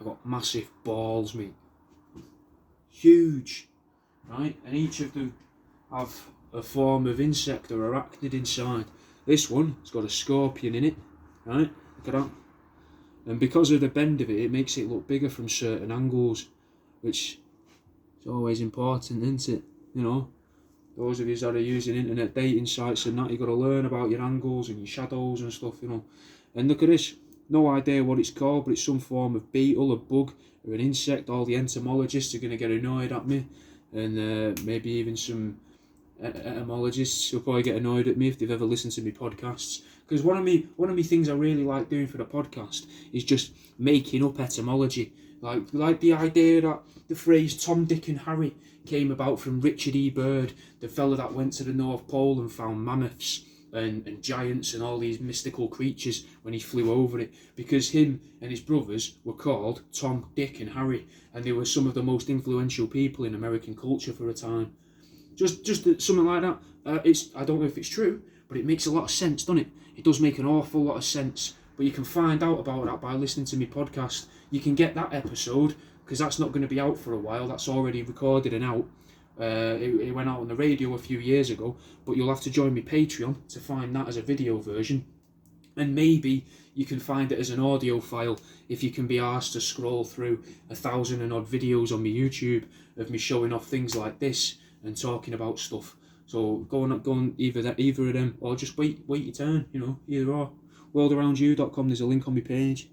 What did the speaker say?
I've got massive balls, mate. Huge, right? And each of them have a form of insect or arachnid inside. This one has got a scorpion in it, right? Look at that. And because of the bend of it, it makes it look bigger from certain angles, which is always important, isn't it? You know, those of you that are using internet dating sites and that, you've got to learn about your angles and your shadows and stuff, you know. And look at this, no idea what it's called, but it's some form of beetle, a bug, or an insect. All the entomologists are going to get annoyed at me, and maybe even some etymologists will probably get annoyed at me if they've ever listened to me podcasts. Because one of me things I really like doing for the podcast is just making up etymology. Like the idea that the phrase Tom, Dick and Harry came about from Richard E. Byrd, the fella that went to the North Pole and found mammoths and giants and all these mystical creatures when he flew over it, because him and his brothers were called Tom, Dick and Harry, and they were some of the most influential people in American culture for a time. Just something like that. I don't know if it's true, but it makes a lot of sense, doesn't it? It does make an awful lot of sense. But you can find out about that by listening to my podcast. You can get that episode, because that's not going to be out for a while. That's already recorded and out. It went out on the radio a few years ago, but you'll have to join me Patreon to find that as a video version. And maybe you can find it as an audio file if you can be asked to scroll through 1,000 and odd videos on my YouTube of me showing off things like this and talking about stuff. So go on either of them, or just wait your turn, you know, either or. worldaroundyou.com, there's a link on my page.